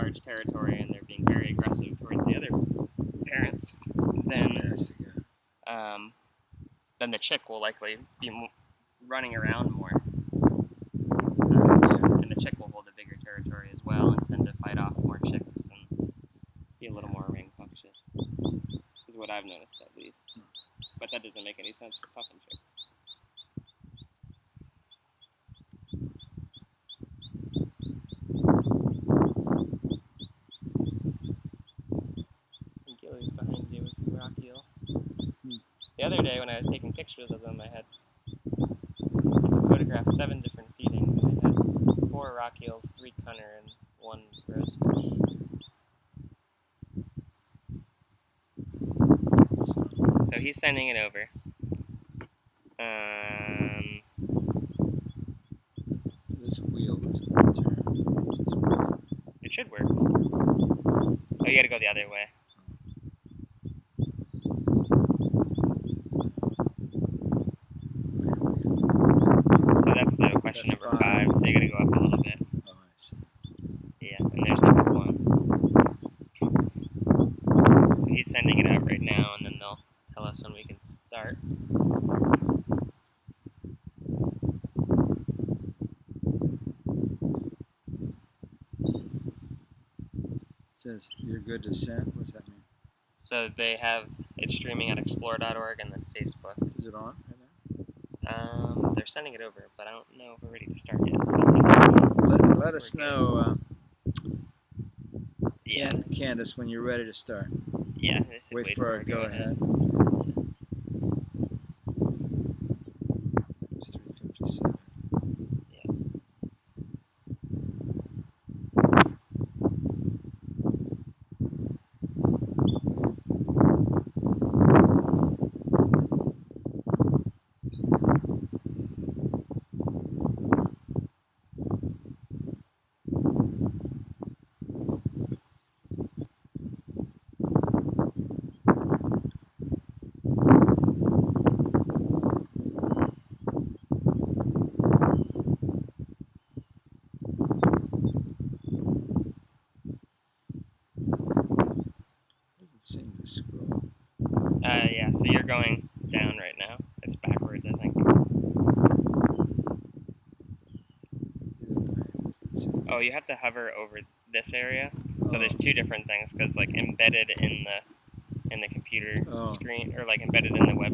large territory and they're being very aggressive towards the other parents, then the chick will likely be running around more. And the chick will hold a bigger territory as well and tend to fight off more chicks and be a little more rambunctious, is what I've noticed at least. But that doesn't make any sense for puffin chicks. Some gillies behind you with some rock eels. The other day when I was taking pictures of them, I photographed 7 different feedings. I had 4 rock eels, 3 cunner, and 1 rosefish. So he's sending it over. This wheel doesn't turn. It should work. Oh, you gotta go the other way. So that's the question number 5, so you gotta go up a little bit. Oh, I see. Yeah, and there's number 1. So he's sending it out right now, and then they'll tell us when we can start. It says you're good to send. What's that mean? So they have it streaming at explore.org and then Facebook. Is it on right now? They're sending it over, but I don't know if we're ready to start yet. Let us know, yeah. Candace, when you're ready to start. Yeah, they said Wait for our go ahead. It's 3:57. Yeah. Seem to scroll. Yeah, so you're going down right now. It's backwards, I think. Oh, you have to hover over this area. So there's 2 different things, because like embedded in the computer screen, or like embedded in the web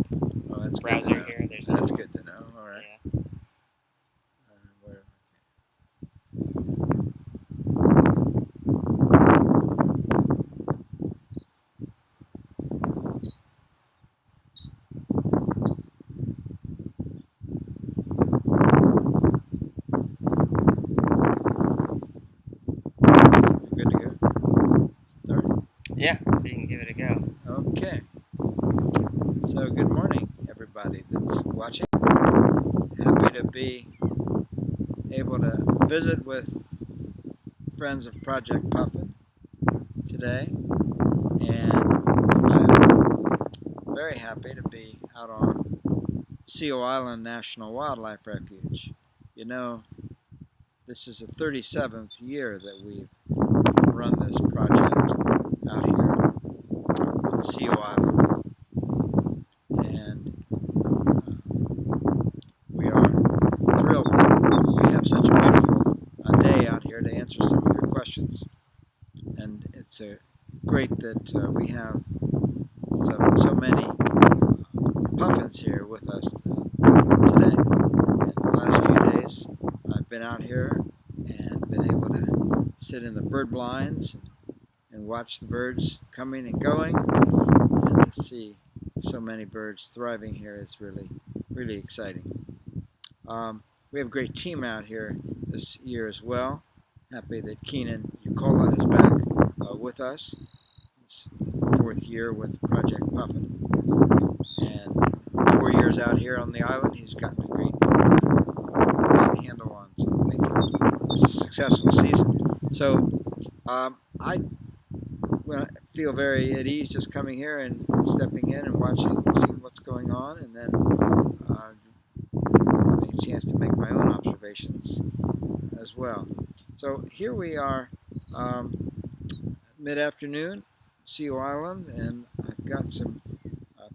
browser here. That's good to know. All right. Yeah. Good to go. Start. Yeah, so you can give it a go. Okay. So good morning, everybody that's watching. Happy to be able to visit with friends of Project Puffin today, and I'm very happy to be out on Seal Island National Wildlife Refuge. You know, this is the 37th year that we've run this project out here on Seal Island, and we are thrilled that we have such a beautiful day out here to answer some of your questions. And it's great that we have so many puffins here with us today. In the last few days, I've been out here and been able to sit in the bird blinds and watch the birds coming and going, and to see so many birds thriving here is really exciting. We have a great team out here this year as well. Happy that Keenan Ucola is back with us. His 4th year with Project Puffin, and 4 years out here on the island. He's gotten a great handle on making this a successful season. So I feel very at ease just coming here and stepping in and watching, seeing what's going on, and then having a chance to make my own observations as well. So here we are mid-afternoon, Seal Island, and I've got some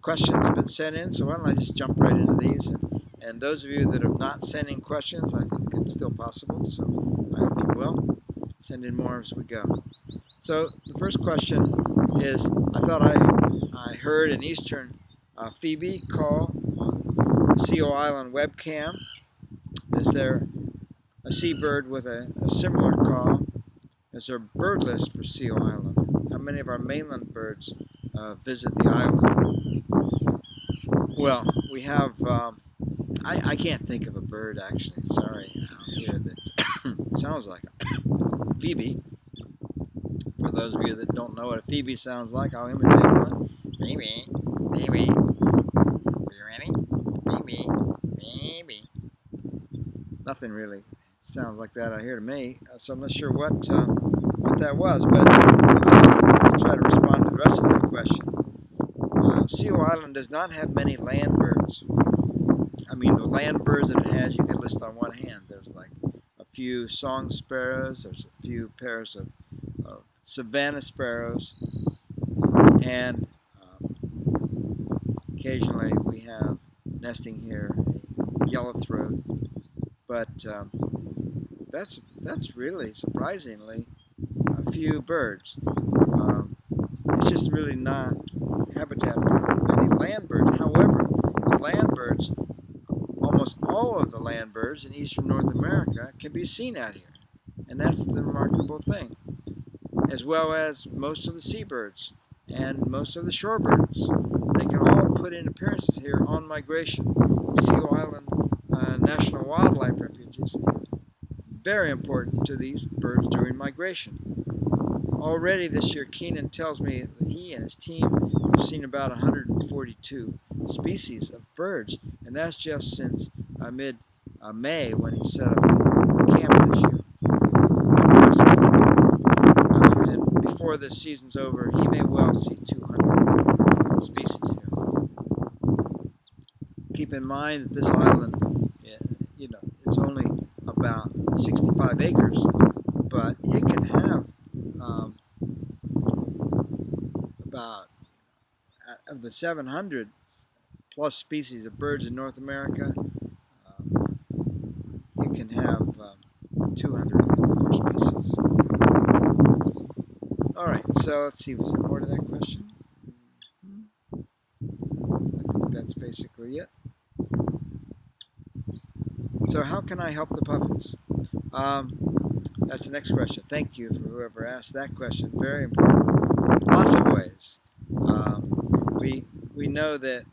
questions have been sent in, so why don't I just jump right into these. And those of you that have not sent in questions, I think it's still possible, so I hope you will. Send in more as we go. So the first question is, I thought I heard an eastern phoebe call on Seal Island webcam. Is there a seabird with a similar call? Is there a bird list for Seal Island? How many of our mainland birds visit the island? Well, we have, I can't think of a bird actually, sorry, out here that sounds like a phoebe. For those of you that don't know what a phoebe sounds like, I'll imitate one. Phoebe, Phoebe, are you ready? Phoebe, Phoebe. Nothing really sounds like that out here to me, so I'm not sure what that was, but I'll try to respond to the rest of that question. Seal Island does not have many land birds. I mean, the land birds that it has, you can list on one hand. There's like a few song sparrows, there's a few pairs of savanna sparrows, and occasionally we have nesting here a yellowthroat, but that's really surprisingly a few birds. It's just really not habitat for many land birds. However, the land birds, almost all of the land birds in eastern North America can be seen out here, and that's the remarkable thing, as well as most of the seabirds and most of the shorebirds. They can all put in appearances here on migration. Seal Island National Wildlife Refuge is very important to these birds during migration. Already this year, Keenan tells me that he and his team have seen about 142 species of birds, and that's just since mid-May when he set up the camp this year. And before the season's over, he may well see 200 species here. Keep in mind that this island, is only about 65 acres, but it can have about, of the 700 plus species of birds in North America, it can have 200 more species. All right, so let's see, was there more to that question? I think that's basically it. So how can I help the puffins? That's the next question. Thank you for whoever asked that question. Very important. Lots of ways. We know that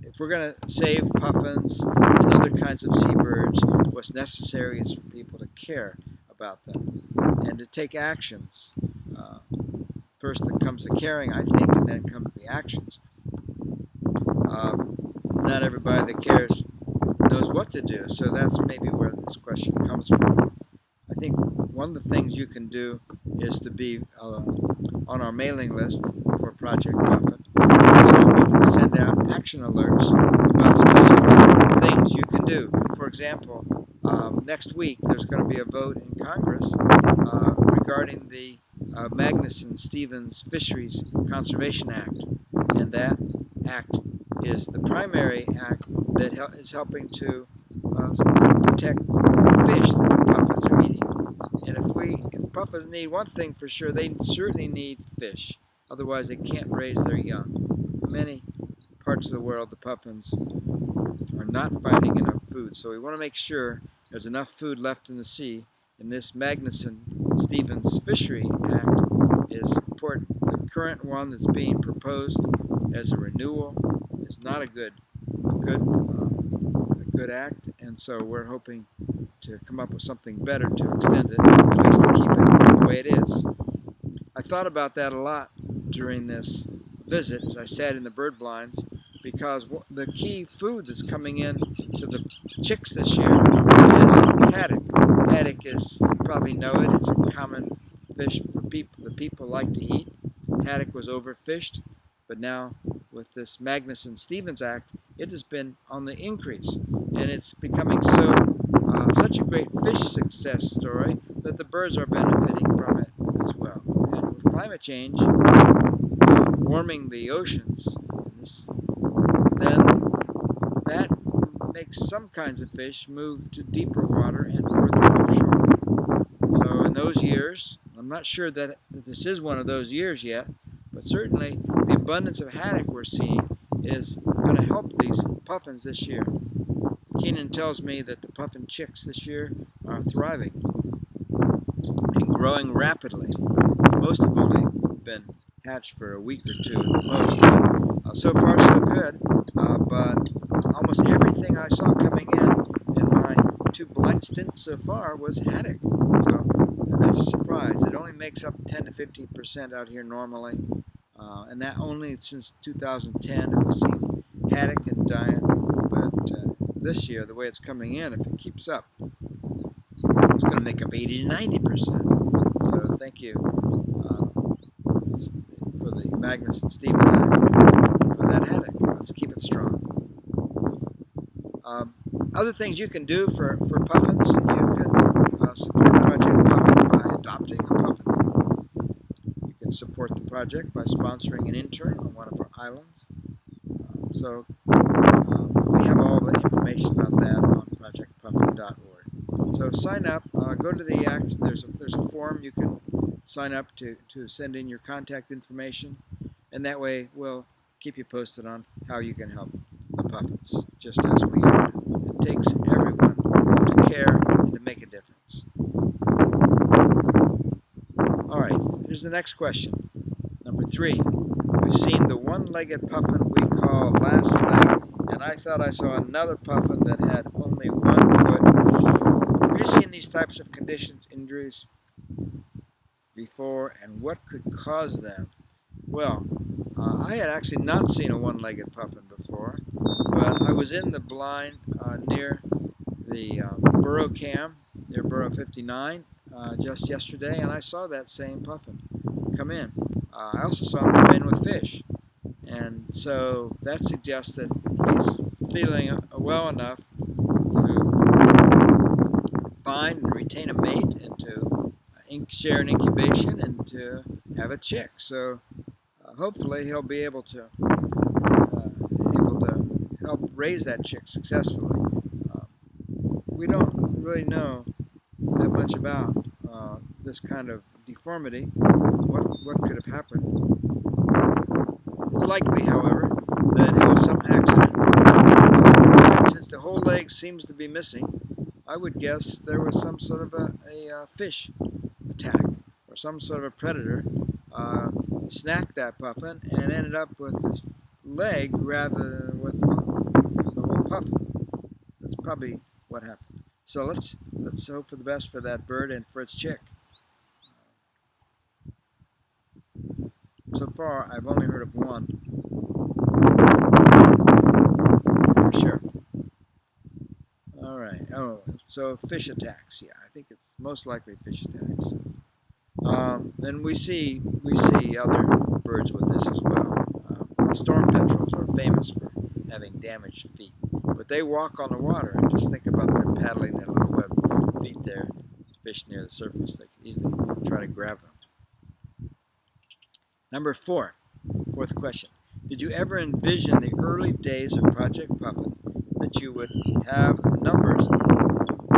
if we're going to save puffins and other kinds of seabirds, what's necessary is for people to care about them and to take actions. First that comes the caring, I think, and then come the actions. Not everybody that cares knows what to do, so that's maybe where this question comes from. I think one of the things you can do is to be on our mailing list for Project Puffin, so we can send out action alerts about specific things you can do. For example, next week there's going to be a vote in Congress regarding the Magnuson-Stevens Fisheries Conservation Act, and that act is the primary act that is helping to protect the fish that the puffins are eating. And if puffins need one thing for sure, they certainly need fish. Otherwise, they can't raise their young. In many parts of the world, the puffins are not finding enough food. So we want to make sure there's enough food left in the sea. And this Magnuson-Stevens Fishery Act is important. The current one that's being proposed as a renewal is not a good act, and so we're hoping to come up with something better to extend it, at least to keep it the way it is. I thought about that a lot during this visit as I sat in the bird blinds, because the key food that's coming in to the chicks this year is haddock. Haddock is, you probably know it, it's a common fish for people that people like to eat. Haddock was overfished, but now with this Magnuson-Stevens Act, it has been on the increase, and it's becoming such a great fish success story that the birds are benefiting from it as well. And with climate change warming the oceans, then that makes some kinds of fish move to deeper water and further offshore. So in those years, I'm not sure that this is one of those years yet, but certainly the abundance of haddock we're seeing is going to help these puffins this year. Keenan tells me that the puffin chicks this year are thriving and growing rapidly. Most have only been hatched for a week or two at the most, but so far so good. But almost everything I saw coming in my 2 blind stints so far was haddock. So that's a surprise. It only makes up 10 to 15% out here normally, and that only since 2010 have we seen haddock in diet. But this year, the way it's coming in, if it keeps up, it's going to make up 80 to 90%. So thank you for the Magnus and Stevens Act for that haddock. Let's keep it strong. Other things you can do for puffins, you can support Project Puffin by adopting a puffin. You can support the project by sponsoring an intern on one of our islands. So we have all the information about that on projectpuffin.org. So sign up, go to the act. There's a form you can sign up to send in your contact information, and that way we'll keep you posted on how you can help the puffins, just as we are. It takes everyone to care and to make a difference. All right, here's the next question. Number 3. We've seen the one-legged puffin we call last leg, and I thought I saw another puffin that had only 1 foot. Have you seen these types of conditions, injuries, before, and what could cause them? Well, I had actually not seen a one-legged puffin before, but I was in the blind near the Burrow Cam, near Burrow 59, just yesterday, and I saw that same puffin come in. I also saw him come in with fish, and so that suggests that he's feeling well enough to find and retain a mate and to share an incubation and to have a chick. So hopefully he'll be able to help raise that chick successfully. We don't really know that much about this kind of deformity, what could have happened. It's likely, however, that it was some accident. And since the whole leg seems to be missing, I would guess there was some sort of a fish attack, or some sort of a predator snacked that puffin and ended up with his leg rather than with the whole puffin. That's probably what happened. So let's hope for the best for that bird and for its chick. So far, I've only heard of one. For sure. All right. Oh, so fish attacks. Yeah, I think it's most likely fish attacks. Then we see other birds with this as well. Storm petrels are famous for having damaged feet, but they walk on the water. And just think about them paddling their little webbed feet there. It's fish near the surface. They can easily try to grab them. Number 4, fourth question. Did you ever envision the early days of Project Puffin that you would have the numbers of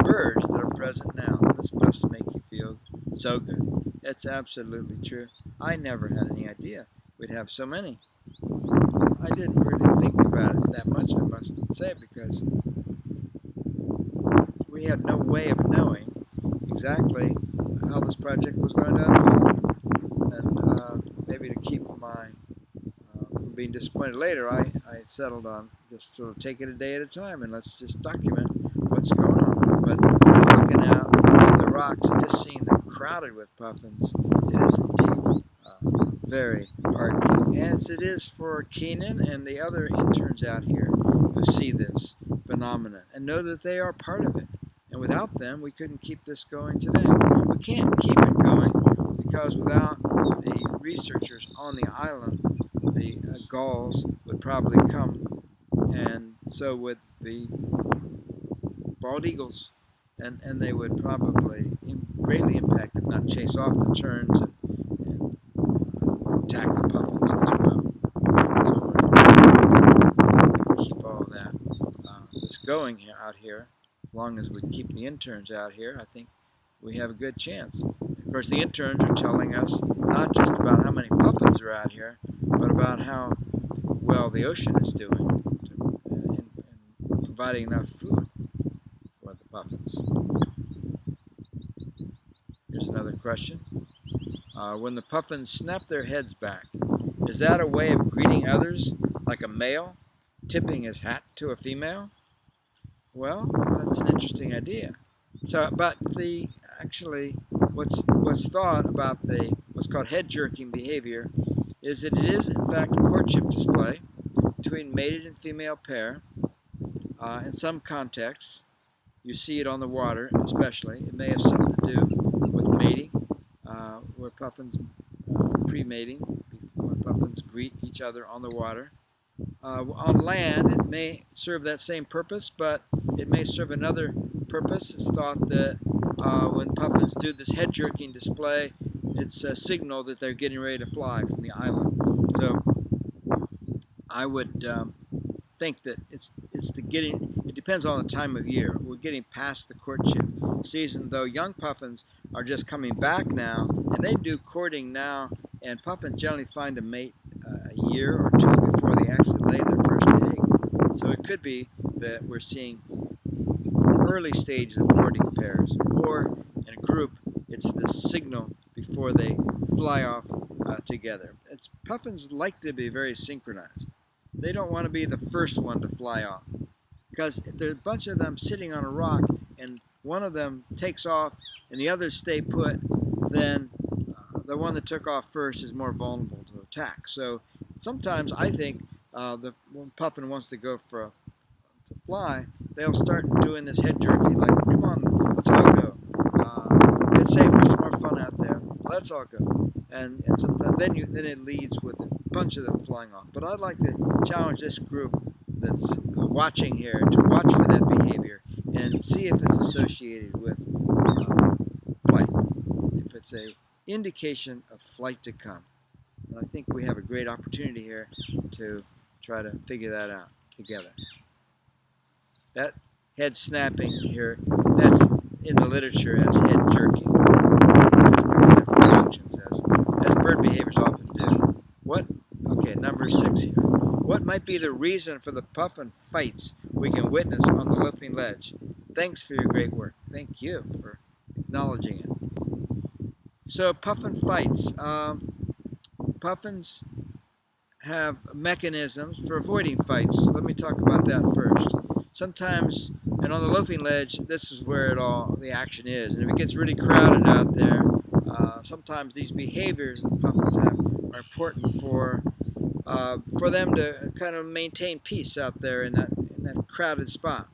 birds that are present now? This must make you feel so good. It's absolutely true. I never had any idea we'd have so many. I didn't really think about it that much, I must say, because we had no way of knowing exactly how this project was going to unfold. And maybe to keep my from being disappointed later, I settled on just sort of take it a day at a time and let's just document what's going on. But looking out at the rocks and just seeing them crowded with puffins, it is indeed very heartening, as it is for Keenan and the other interns out here who see this phenomenon and know that they are part of it. And without them, we couldn't keep this going today. We can't keep it going because without the researchers on the island, the gulls would probably come, and so would the bald eagles, and they would probably greatly impact, if not chase off, the terns and going out here, as long as we keep the interns out here, I think we have a good chance. Of course, the interns are telling us not just about how many puffins are out here, but about how well the ocean is doing in providing enough food for the puffins. Here's another question. When the puffins snap their heads back, is that a way of greeting others like a male tipping his hat to a female? Well, that's an interesting idea. So, but actually, what's thought about what's called head jerking behavior is that it is in fact a courtship display between mated and female pair. In some contexts, you see it on the water, especially. It may have something to do with mating, where puffins pre-mating, when puffins greet each other on the water. On land, it may serve that same purpose, but it may serve another purpose. It's thought that when puffins do this head jerking display, it's a signal that they're getting ready to fly from the island. So I would think that it depends on the time of year. We're getting past the courtship season, though young puffins are just coming back now, and they do courting now, and puffins generally find a mate a year or two before they actually lay their first egg. So it could be that we're seeing early stages of courting pairs, or in a group, it's the signal before they fly off together. Puffins like to be very synchronized. They don't want to be the first one to fly off, because if there's a bunch of them sitting on a rock and one of them takes off and the others stay put, then the one that took off first is more vulnerable to attack. So sometimes I think when puffin wants to go to fly, they'll start doing this head jerking, like, come on, let's all go. It's safer, it's more fun out there. Let's all go. And sometimes then it leads with a bunch of them flying off. But I'd like to challenge this group that's watching here to watch for that behavior and see if it's associated with flight, if it's an indication of flight to come. And I think we have a great opportunity here to try to figure that out together. That head snapping here, that's in the literature as head jerking. There's a couple different functions as bird behaviors often do. Okay, number 6 here. What might be the reason for the puffin fights we can witness on the Loafing Ledge? Thanks for your great work. Thank you for acknowledging it. So puffin fights. Puffins have mechanisms for avoiding fights. Let me talk about that first. Sometimes, and on the Loafing Ledge, this is where the action is. And if it gets really crowded out there, sometimes these behaviors that puffins have are important for them to kind of maintain peace out there in that crowded spot.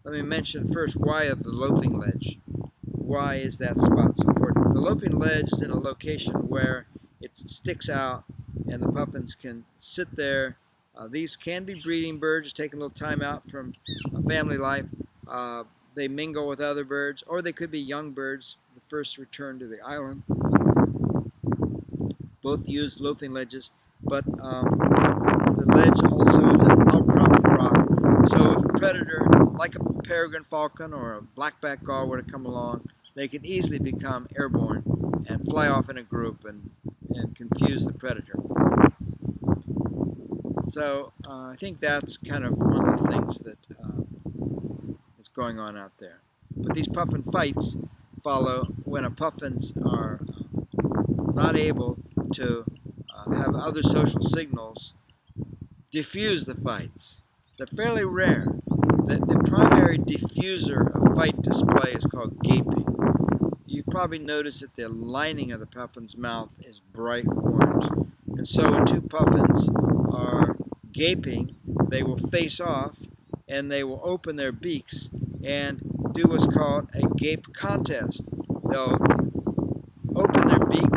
Let me mention first why of the Loafing Ledge. Why is that spot so important? The Loafing Ledge is in a location where it sticks out and the puffins can sit there. These can be breeding birds, just taking a little time out from family life. They mingle with other birds, or they could be young birds, the first return to the island. Both use loafing ledges, but the ledge also is an outcrop of rock. So if a predator, like a peregrine falcon or a blackback gull were to come along, they can easily become airborne and fly off in a group and confuse the predator. So I think that's kind of one of the things that is going on out there. But these puffin fights follow when puffins are not able to have other social signals diffuse the fights. They're fairly rare. The primary diffuser of fight display is called gaping. You've probably noticed that the lining of the puffin's mouth is bright orange. And so when two puffins are gaping, they will face off and they will open their beaks and do what's called a gape contest. They'll open their beak,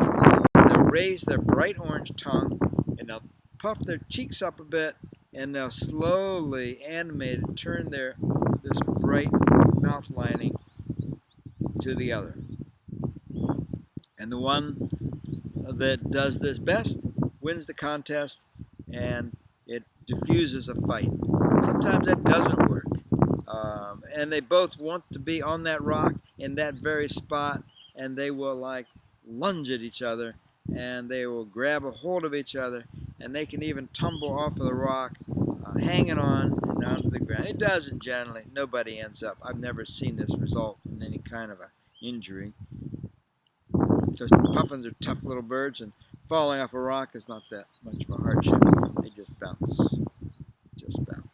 they'll raise their bright orange tongue, and they'll puff their cheeks up a bit, and they'll slowly, animated, turn this bright mouth lining to the other. And the one that does this best wins the contest, and it diffuses a fight. Sometimes that doesn't work. And they both want to be on that rock in that very spot, and they will like lunge at each other, and they will grab a hold of each other, and they can even tumble off of the rock, hanging on and down to the ground. It doesn't generally. Nobody ends up. I've never seen this result in any kind of an injury. Because puffins are tough little birds, and falling off a rock is not that much of a hardship. They just bounce. Just bounce.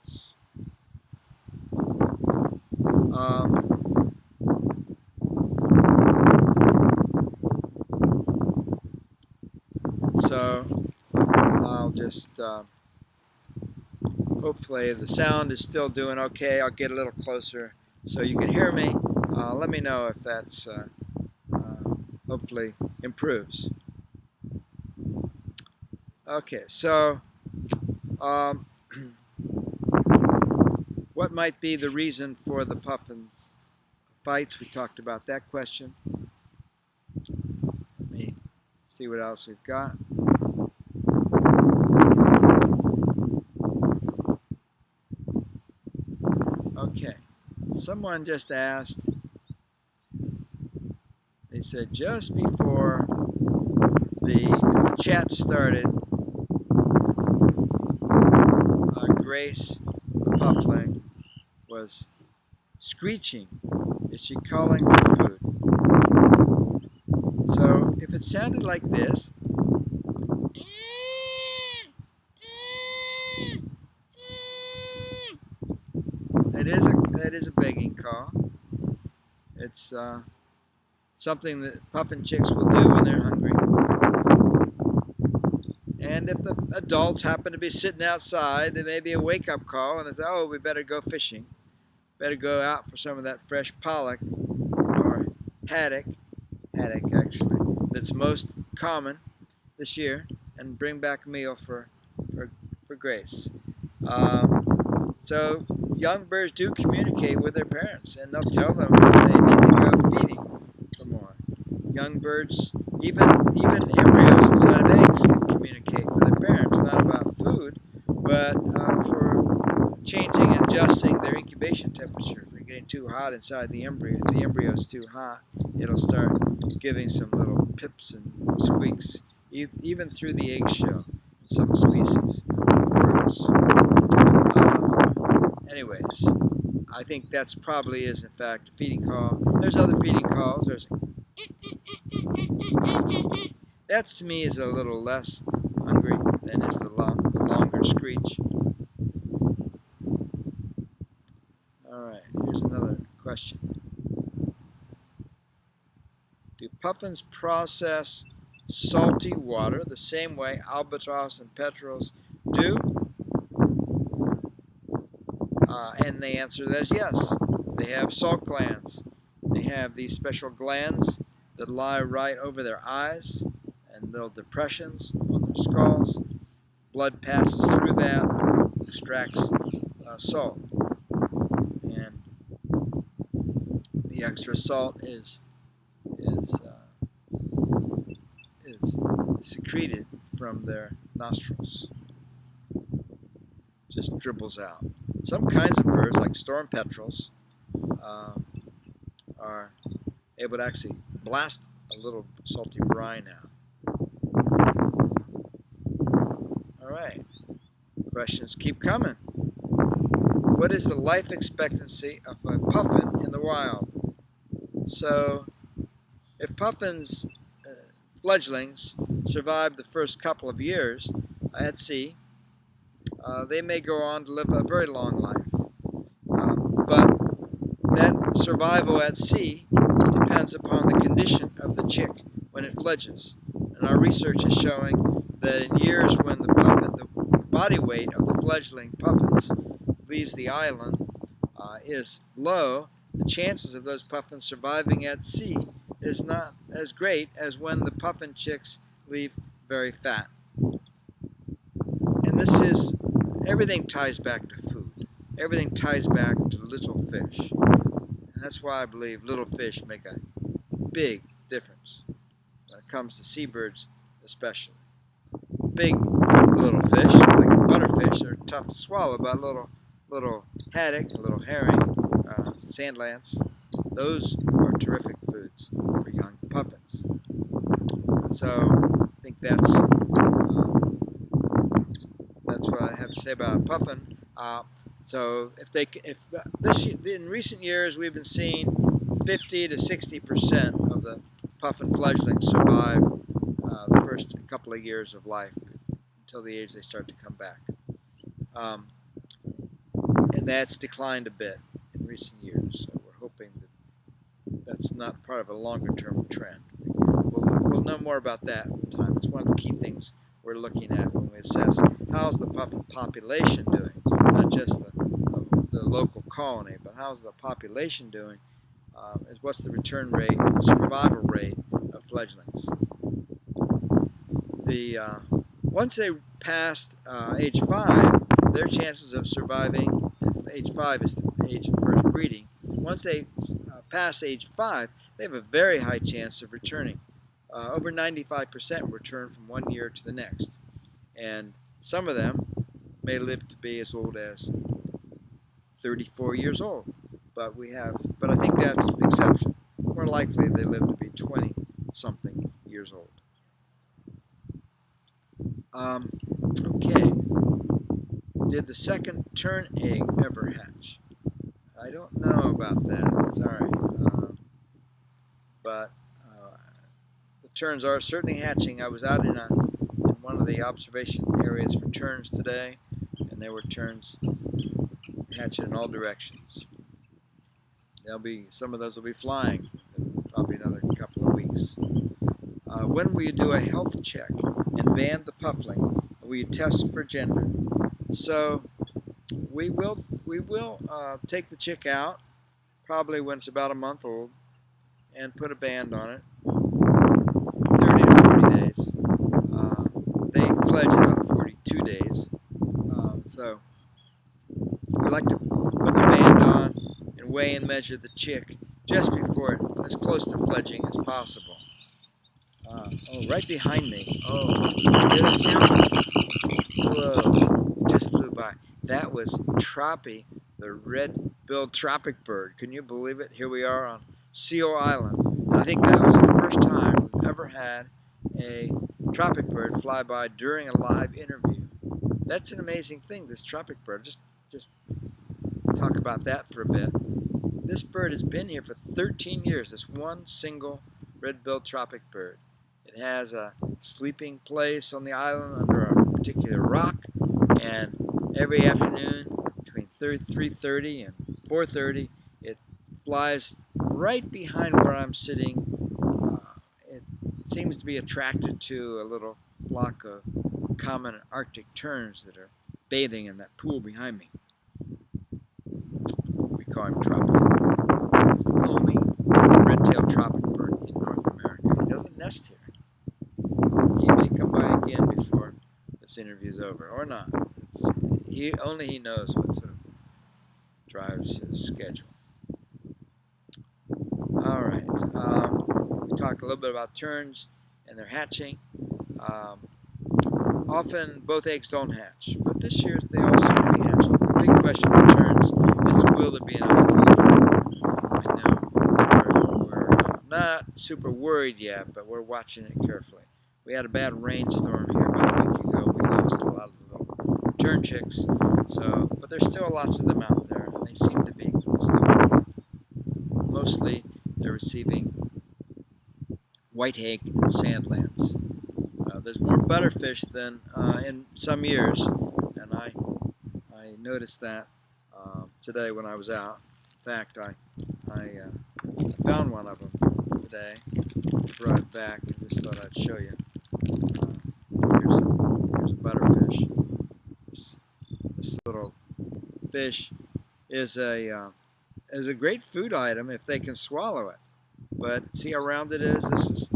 So I'll just hopefully the sound is still doing okay. I'll get a little closer so you can hear me. Let me know if that's hopefully improves. Okay, so what might be the reason for the puffins fights? We talked about that question. Let me see what else we've got. Okay, someone just asked, they said just before the chat started, Grace, the puffling, was screeching. Is she calling for food? So if it sounded like this, that is a begging call. It's something that puffin chicks will do when they're hungry. And if the adults happen to be sitting outside, there may be a wake-up call, and they say, oh, we better go fishing. Better go out for some of that fresh pollock, or haddock actually, that's most common this year, and bring back a meal for Grace. So young birds do communicate with their parents, and they'll tell them if they need to go feeding for more. Young birds, even embryos inside of eggs, can communicate with their parents, not about food, but for changing and adjusting their incubation temperature. If they're getting too hot inside the embryo, if the embryo's too hot, it'll start giving some little pips and squeaks, even through the eggshell in some species of birds. Anyways, I think that's probably is in fact a feeding call. There's other feeding calls. There's that to me is a little less hungry than is the longer screech. All right, here's another question. Do puffins process salty water the same way albatross and petrels do? And the answer is yes. They have salt glands. They have these special glands that lie right over their eyes and little depressions on their skulls. Blood passes through that, extracts salt. And the extra salt is secreted from their nostrils. Just dribbles out. Some kinds of birds, like storm petrels, are able to actually blast a little salty brine out. All right, questions keep coming. What is the life expectancy of a puffin in the wild? So, if puffins, fledglings, survive the first couple of years at sea, they may go on to live a very long life. But that survival at sea depends upon the condition of the chick when it fledges. And our research is showing that in years when the body weight of the fledgling puffins leaves the island is low, the chances of those puffins surviving at sea is not as great as when the puffin chicks leave very fat. And this is, everything ties back to food. Everything ties back to little fish. And that's why I believe little fish make a big difference when it comes to seabirds especially. Big little fish, like butterfish, fish that are tough to swallow, but little haddock, a little herring, sand lance, those are terrific foods for young puffins. So I think that's what I have to say about puffin. So in recent years we've been seeing 50 to 60% of the puffin fledglings survive the first couple of years of life until the age they start to come back. And that's declined a bit in recent years. So we're hoping that that's not part of a longer-term trend. We'll know more about that with time. It's one of the key things we're looking at when we assess how's the puffin population doing, not just the local colony, but how's the population doing, what's the return rate, survival rate of fledglings. Once they pass age 5, their chances of surviving, age 5 is the age of first breeding, once they pass age 5, they have a very high chance of returning. Over 95% return from one year to the next. And some of them may live to be as old as 34 years old. But I think that's the exception. More likely they live to be 20-something years old. Okay. Did the second tern egg ever hatch? I don't know about that. Sorry. But the terns are certainly hatching. I was out in one of the observation areas for terns today, and there were terns hatching in all directions. Some of those will be flying in probably another couple of weeks. When will you do a health check and band the puffling? Will you test for gender? So we will take the chick out probably when it's about a month old and put a band on it. 30 to 40 days. They fledge in about 42 days. So we like to put the band on and weigh and measure the chick just before as close to fledging as possible. Right behind me. Oh, did it sound? Whoa, it just flew by. That was Troppy, the red-billed tropic bird. Can you believe it? Here we are on Seal Island. And I think that was the first time we've ever had a tropic bird fly by during a live interview. That's an amazing thing, this tropic bird. Just talk about that for a bit. This bird has been here for 13 years, this one single red-billed tropic bird. It has a sleeping place on the island under a particular rock, and every afternoon between 3:30 and 4:30, it flies right behind where I'm sitting. It seems to be attracted to a little flock of common Arctic terns that are bathing in that pool behind me. We call him Tropic. He's the only red-tailed tropic bird in North America. He doesn't nest here. He may come by again before this interview is over, or not. Only he knows what sort of drives his schedule. All right. We talked a little bit about terns and their hatching. Often both eggs don't hatch, but this year they all seem to be hatching. The big question for terns is, will there be enough food for them? I know we're not super worried yet, but we're watching it carefully. We had a bad rainstorm here about a week ago. We lost a lot of little tern chicks, but there's still lots of them out there, and they seem to be still mostly they're receiving white hake and sand lance. There's more butterfish than in some years, and I noticed that today when I was out. In fact, I found one of them today, brought it back, and just thought I'd show you. Here's a butterfish. This little fish is a great food item if they can swallow it. But see how round it is? This is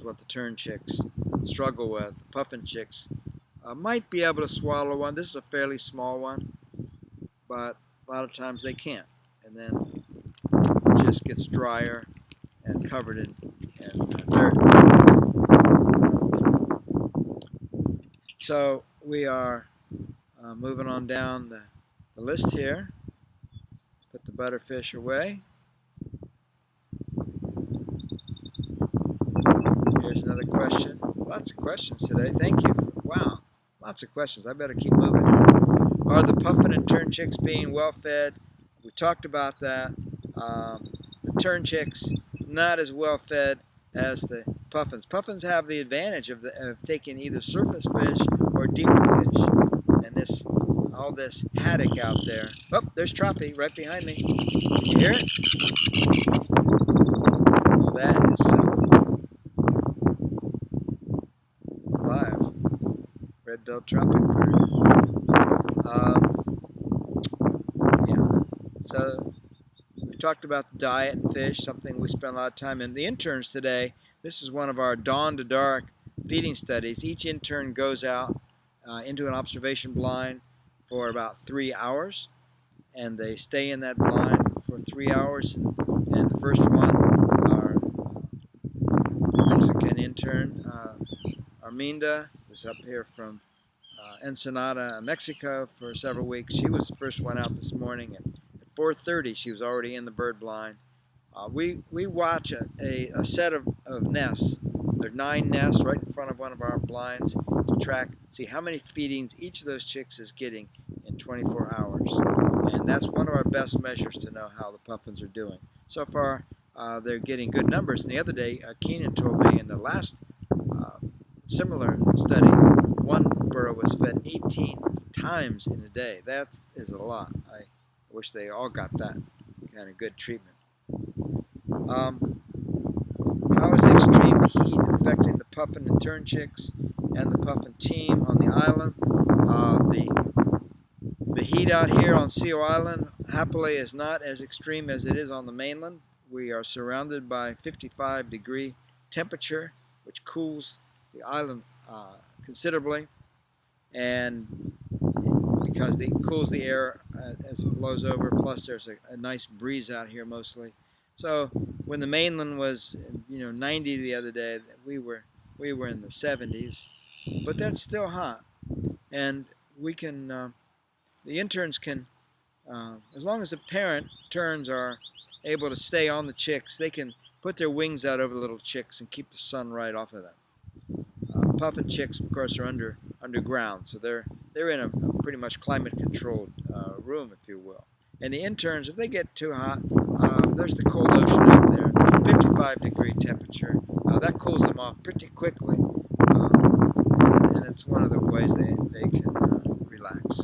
what the tern chicks struggle with. The puffin chicks might be able to swallow one. This is a fairly small one, but a lot of times they can't. And then it just gets drier and covered in dirt. So we are moving on down the list here. Put the butterfish away. Here's another question. Lots of questions today. Thank you. Wow, lots of questions. I better keep moving here. Are the puffin and tern chicks being well fed? We talked about that. The tern chicks not as well fed as the puffins. Puffins have the advantage of taking either surface fish or deeper fish. And all this haddock out there. Oh, there's Troppy right behind me. Can you hear it? That is something. Live. Red-billed tropic bird. Yeah. So we talked about the diet and fish, something we spent a lot of time in. The interns today, this is one of our dawn to dark feeding studies. Each intern goes out into an observation blind for about 3 hours, and they stay in that blind for 3 hours. And the first one, our Mexican intern, Arminda, was up here from Ensenada, Mexico for several weeks. She was the first one out this morning. At 4:30, she was already in the bird blind. We watch a set of nests. There are 9 nests right in front of one of our blinds to see how many feedings each of those chicks is getting in 24 hours. And that's one of our best measures to know how the puffins are doing. So far, they're getting good numbers. And the other day, Keenan told me in the last similar study, one burrow was fed 18 times in a day. That is a lot. I wish they all got that kind of good treatment. How is the extreme heat affecting the puffin and tern chicks and the puffin team on the island? The heat out here on Seal Island, happily, is not as extreme as it is on the mainland. We are surrounded by 55-degree temperature, which cools the island considerably, and because it cools the air as it blows over, plus there's a nice breeze out here mostly. So when the mainland was 90 the other day, we were in the 70s, but that's still hot. And we can the interns can, as long as the parent terns are able to stay on the chicks, they can put their wings out over the little chicks and keep the sun right off of them. Puffin chicks, of course, are underground, so they're in a pretty much climate-controlled room, if you will. And the interns, if they get too hot, there's the cold ocean out there, 55-degree temperature. That cools them off pretty quickly, and it's one of the ways they can relax.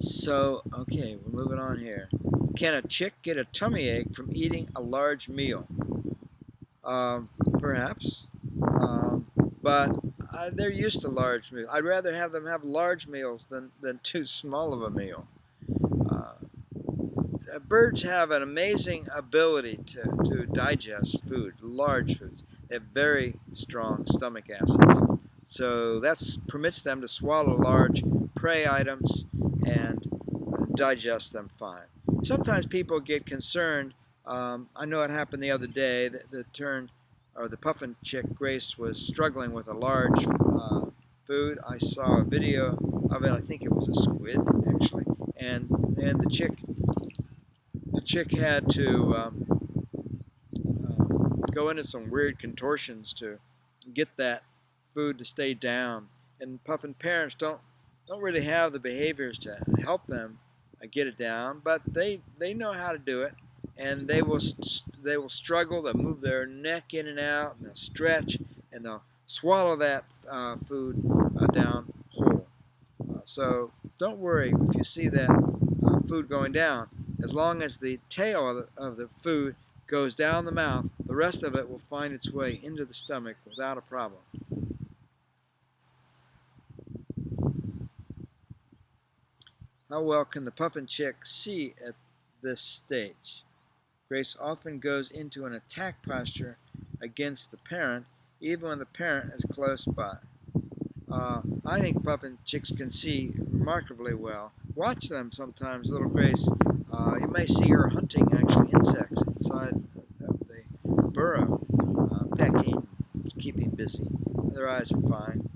So, okay, we're moving on here. Can a chick get a tummy ache from eating a large meal? Perhaps, but they're used to large meals. I'd rather have them have large meals than too small of a meal. Birds have an amazing ability to digest food, large foods. They have very strong stomach acids, so that permits them to swallow large prey items and digest them fine. Sometimes people get concerned. I know it happened the other day. The puffin chick Grace was struggling with a large food. I saw a video of it. I think it was a squid actually, and the chick had to go into some weird contortions to get that food to stay down. And puffin parents don't really have the behaviors to help them get it down, but they know how to do it. And they will struggle. They'll move their neck in and out, and they'll stretch, and they'll swallow that food down whole. So don't worry if you see that food going down. As long as the tail of the food goes down the mouth, the rest of it will find its way into the stomach without a problem. How well can the puffin chick see at this stage? Grace often goes into an attack posture against the parent, even when the parent is close by. I think puffin chicks can see remarkably well. Watch them sometimes, little Grace. You may see her hunting actually insects inside of the burrow, pecking, keeping busy. their eyes are fine.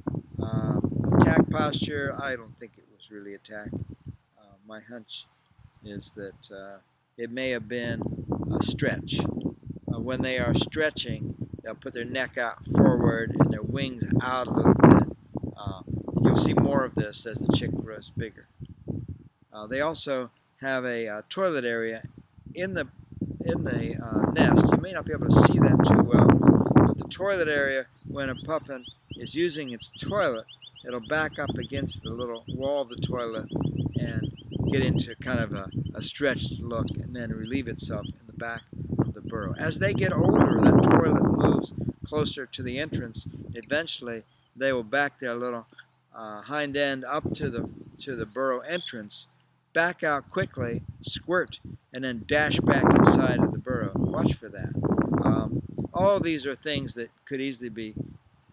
Attack posture, I don't think it was really attack. My hunch is that it may have been a stretch. When they are stretching, they'll put their neck out forward and their wings out a little bit. And you'll see more of this as the chick grows bigger. They also have a toilet area in the nest. You may not be able to see that too well, but the toilet area, when a puffin is using its toilet, it'll back up against the little wall of the toilet and get into kind of a stretched look and then relieve itself in the back of the burrow. As they get older, that toilet moves closer to the entrance. Eventually, they will back their little hind end up to the burrow entrance, back out quickly, squirt, and then dash back inside of the burrow. Watch for that. All of these are things that could easily be,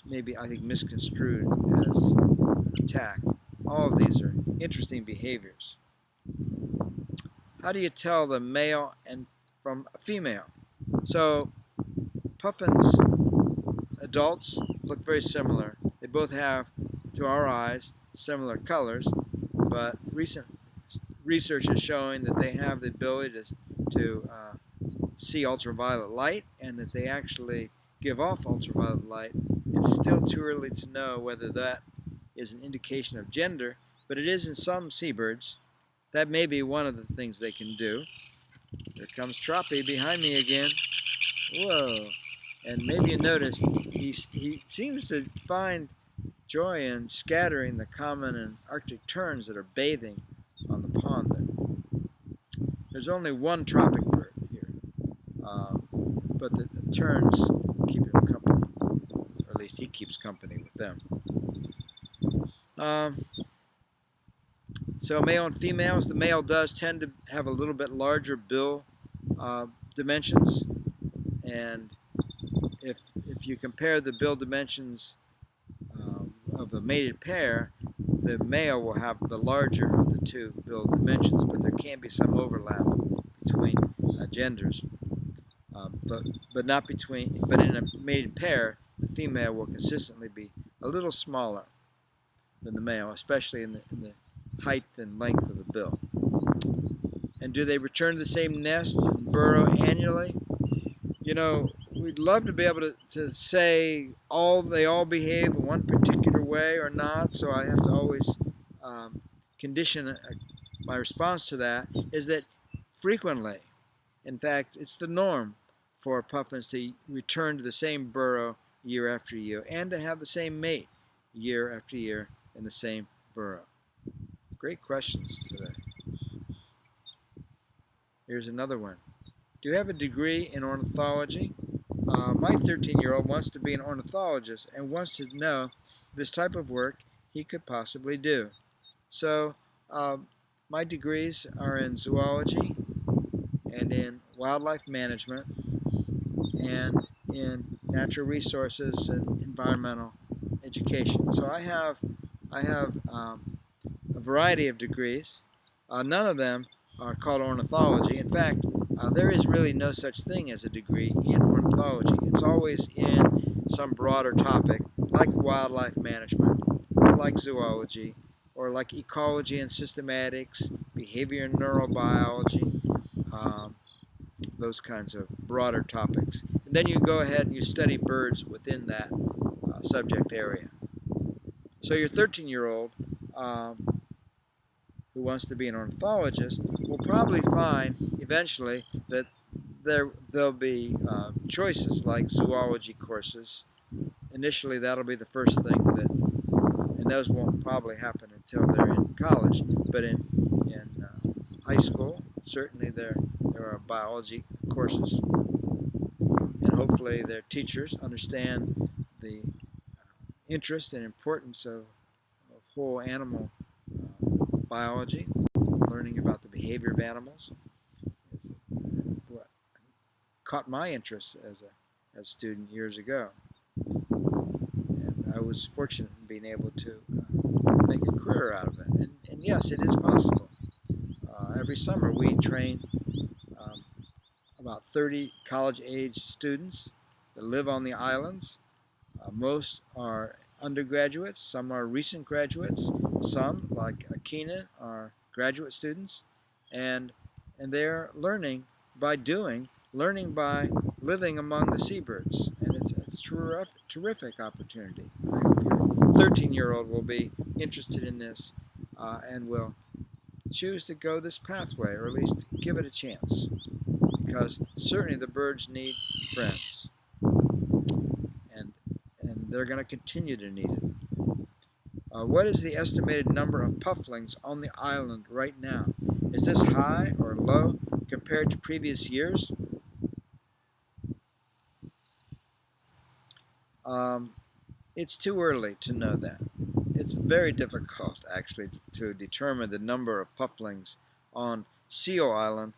maybe I think, misconstrued as an attack. All of these are interesting behaviors. How do you tell the male and from a female? So puffins, adults, look very similar. They both have, to our eyes, similar colors, but recent research is showing that they have the ability to see ultraviolet light and that they actually give off ultraviolet light. It's still too early to know whether that is an indication of gender, but it is in some seabirds. That may be one of the things they can do. Here comes Troppy behind me again. Whoa. And maybe you noticed he seems to find joy in scattering the common and Arctic terns that are bathing on the pond there. There's only one tropic bird here, but the terns keep him company, or at least he keeps company with them. So male and females, the male does tend to have a little bit larger bill dimensions, and if you compare the bill dimensions of the mated pair, the male will have the larger of the two bill dimensions, but there can be some overlap between genders, but not between. But in a mated pair, the female will consistently be a little smaller than the male, especially in the height and length of the bill. And do they return to the same nest and burrow annually? You know, we'd love to be able to say they all behave in one particular way or not, so I have to always condition my response to that is that frequently, in fact, it's the norm for puffins to return to the same burrow year after year and to have the same mate year after year in the same burrow. Great questions today. Here's another one. Do you have a degree in ornithology? My 13-year-old wants to be an ornithologist and wants to know this type of work he could possibly do. So my degrees are in zoology and in wildlife management and in natural resources and environmental education. So I have a variety of degrees. None of them are called ornithology. In fact, there is really no such thing as a degree in ornithology. It's always in some broader topic, like wildlife management, or like zoology, or like ecology and systematics, behavior and neurobiology, those kinds of broader topics. And then you go ahead and you study birds within that subject area. So your 13-year-old who wants to be an ornithologist will probably find eventually that there'll be choices like zoology courses. Initially, that'll be the first thing and those won't probably happen until they're in college. But in high school, certainly there are biology courses, and hopefully their teachers understand the interest and importance of whole animal biology, learning about the behavior of animals. Is what caught my interest as a student years ago. And I was fortunate in being able to make a career out of it. And yes, it is possible. Every summer we train about 30 college-age students that live on the islands Most are undergraduates, some are recent graduates, some, like Keenan, are graduate students, and they're learning by doing, learning by living among the seabirds, and it's a terrific opportunity. I hope your 13-year-old will be interested in this and will choose to go this pathway, or at least give it a chance, because certainly the birds need friends, and they're going to continue to need it. What is the estimated number of pufflings on the island right now? Is this high or low compared to previous years? It's too early to know that. It's very difficult, actually, to determine the number of pufflings on Seal Island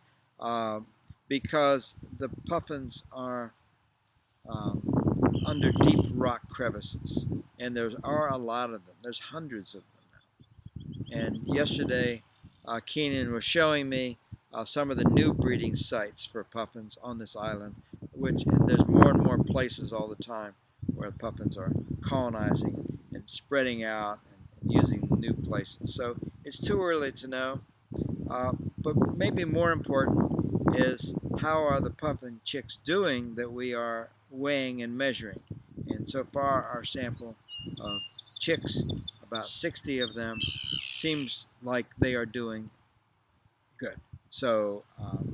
because the puffins are under deep rock crevices, and there are a lot of them. There's hundreds of them now. And yesterday, Keenan was showing me some of the new breeding sites for puffins on this island, and there's more and more places all the time where the puffins are colonizing and spreading out and using new places. So it's too early to know, but maybe more important is how are the puffin chicks doing that we are weighing and measuring. And so far our sample of chicks, about 60 of them, seems like they are doing good. So,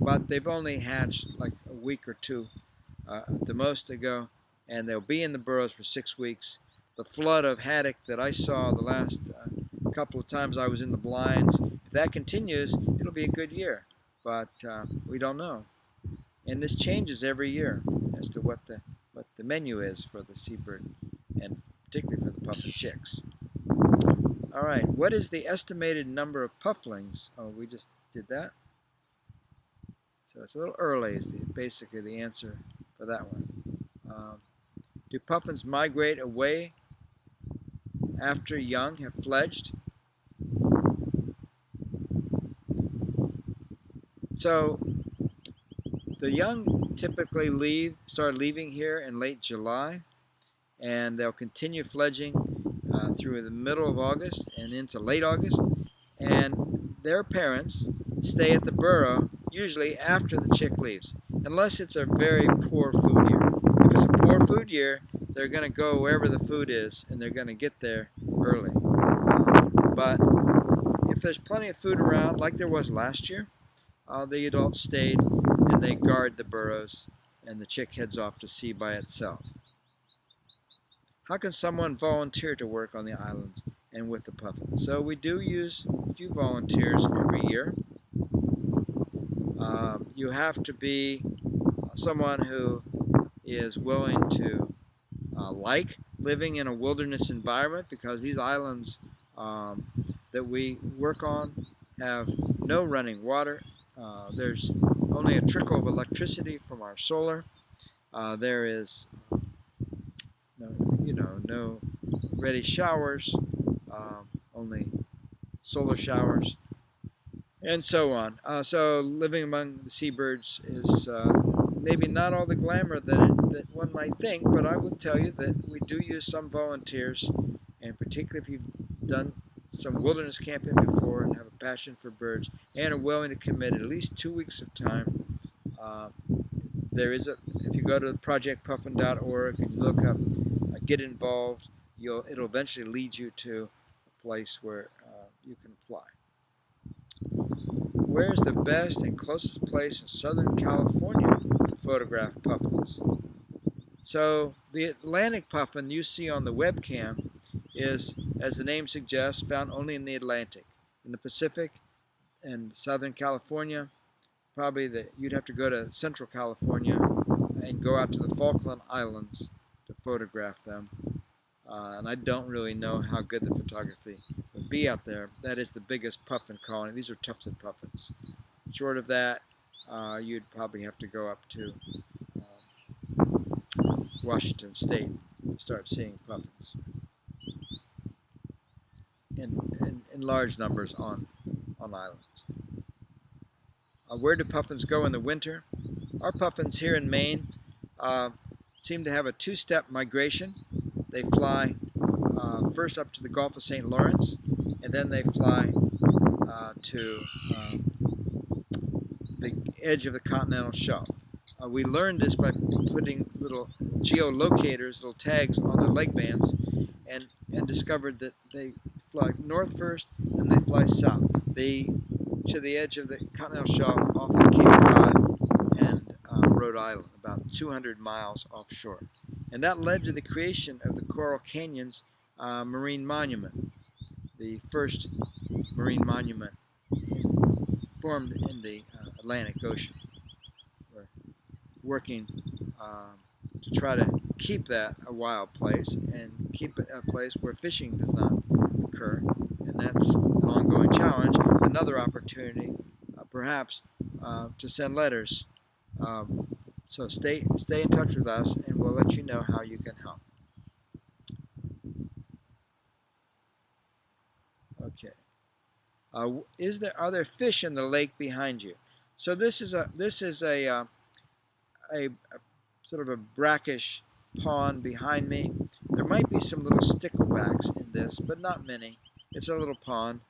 but they've only hatched like a week or two at the most ago, and they'll be in the burrows for 6 weeks. The flood of haddock that I saw the last couple of times I was in the blinds, if that continues, it'll be a good year. But we don't know. And this changes every year as to what the menu is for the seabird, and particularly for the puffin chicks. All right, what is the estimated number of pufflings? Oh, we just did that. So it's a little early is basically the answer for that one. Do puffins migrate away after young have fledged? So the young typically start leaving here in late July, and they'll continue fledging through the middle of August and into late August, and their parents stay at the burrow usually after the chick leaves, unless it's a very poor food year. If it's a poor food year, they're going to go wherever the food is, and they're going to get there early. But if there's plenty of food around, like there was last year, the adults stayed and they guard the burrows, and the chick heads off to sea by itself. How can someone volunteer to work on the islands and with the puffins? So we do use a few volunteers every year. You have to be someone who is willing to like living in a wilderness environment, because these islands that we work on have no running water. There's only a trickle of electricity from our solar. There is no ready showers, only solar showers, and so on. So living among the seabirds is maybe not all the glamour that one might think, but I would tell you that we do use some volunteers, and particularly if you've done some wilderness camping before and have a passion for birds and are willing to commit at least 2 weeks of time. If you go to projectpuffin.org and you look up get involved, it'll eventually lead you to a place where you can apply. Where's the best and closest place in Southern California to photograph puffins? So the Atlantic puffin you see on the webcam is, as the name suggests, found only in the Atlantic. In the Pacific and Southern California, probably you'd have to go to Central California and go out to the Falkland Islands to photograph them. And I don't really know how good the photography would be out there. That is the biggest puffin colony. These are tufted puffins. Short of that, you'd probably have to go up to Washington State to start seeing puffins in large numbers on islands. Where do puffins go in the winter? Our puffins here in Maine seem to have a two-step migration. they fly first up to the Gulf of St. Lawrence, and then they fly to the edge of the continental shelf. We learned this by putting little geolocators, little tags on their leg bands, and discovered that they fly north first, and they fly south. They to the edge of the continental shelf off of Cape Cod and Rhode Island, about 200 miles offshore. And that led to the creation of the Coral Canyons Marine Monument, the first marine monument formed in the Atlantic Ocean. We're working to try to keep that a wild place and keep it a place where fishing does not occur. And that's an ongoing challenge. Another opportunity, perhaps, to send letters. So stay in touch with us, and we'll let you know how you can help. Okay. Are there fish in the lake behind you? So this is a sort of a brackish pond behind me. There might be some little sticklebacks in this, but not many. It's a little pond.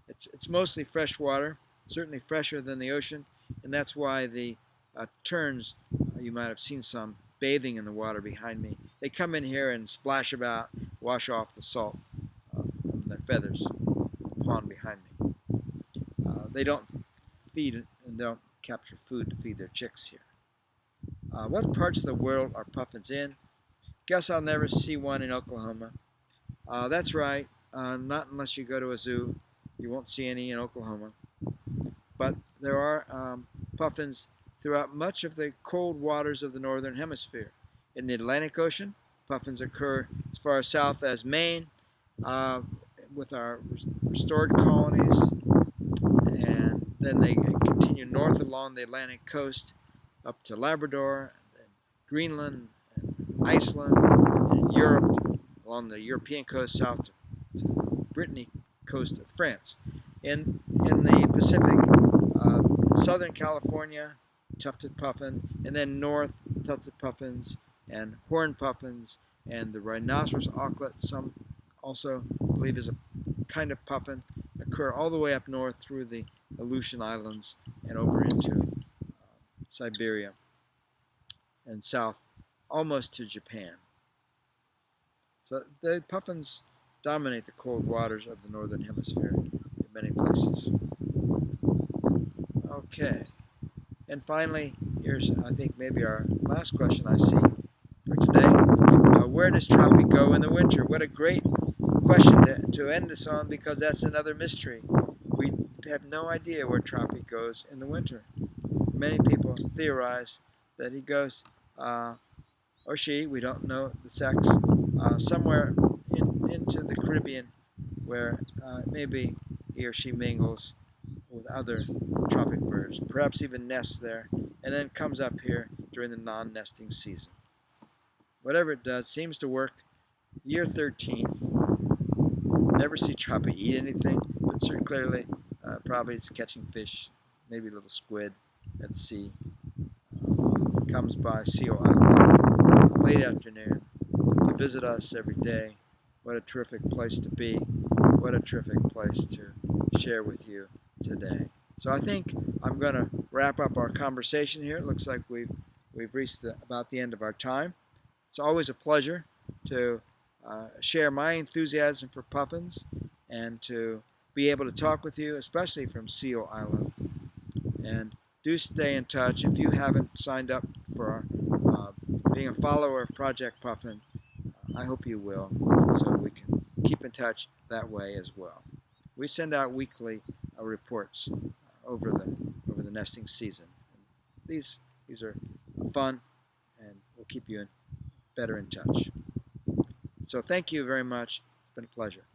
It's mostly fresh water, certainly fresher than the ocean, and that's why the terns, you might have seen some bathing in the water behind me. They come in here and splash about, wash off the salt from their feathers, the pond behind me. They don't feed and don't capture food to feed their chicks here. What parts of the world are puffins in? Guess I'll never see one in Oklahoma. That's right, not unless you go to a zoo. You won't see any in Oklahoma. But there are puffins throughout much of the cold waters of the northern hemisphere. In the Atlantic Ocean, puffins occur as far south as Maine with our restored colonies, and then they continue north along the Atlantic coast up to Labrador, and Greenland, and Iceland, and Europe, along the European coast south to the Brittany coast of France. In the Pacific, Southern California, tufted puffin, and then north, tufted puffins and horned puffins, and the rhinoceros auklet, some also believe is a kind of puffin, occur all the way up north through the Aleutian Islands and over into Siberia and south almost to Japan. So the puffins dominate the cold waters of the northern hemisphere in many places. Okay, and finally, here's I think maybe our last question I see for today. Where does Tropic go in the winter? What a great question to end this on, because that's another mystery. We have no idea where Tropic goes in the winter. Many people theorize that he goes, or she, we don't know the sex, somewhere into the Caribbean, where maybe he or she mingles with other tropic birds, perhaps even nests there, and then comes up here during the non-nesting season. Whatever it does, seems to work. Year 13. Never see Tropic eat anything, but certainly clearly probably it's catching fish, maybe a little squid at sea. Comes by Seal Island late afternoon to visit us every day. What a terrific place to be. What a terrific place to share with you today. So I think I'm going to wrap up our conversation here. It looks like we've reached about the end of our time. It's always a pleasure to share my enthusiasm for puffins and to be able to talk with you, especially from Seal Island. And do stay in touch. If you haven't signed up for being a follower of Project Puffin, I hope you will, so we can keep in touch that way as well. We send out weekly reports over the nesting season. These are fun, and will keep you better in touch. So thank you very much. It's been a pleasure.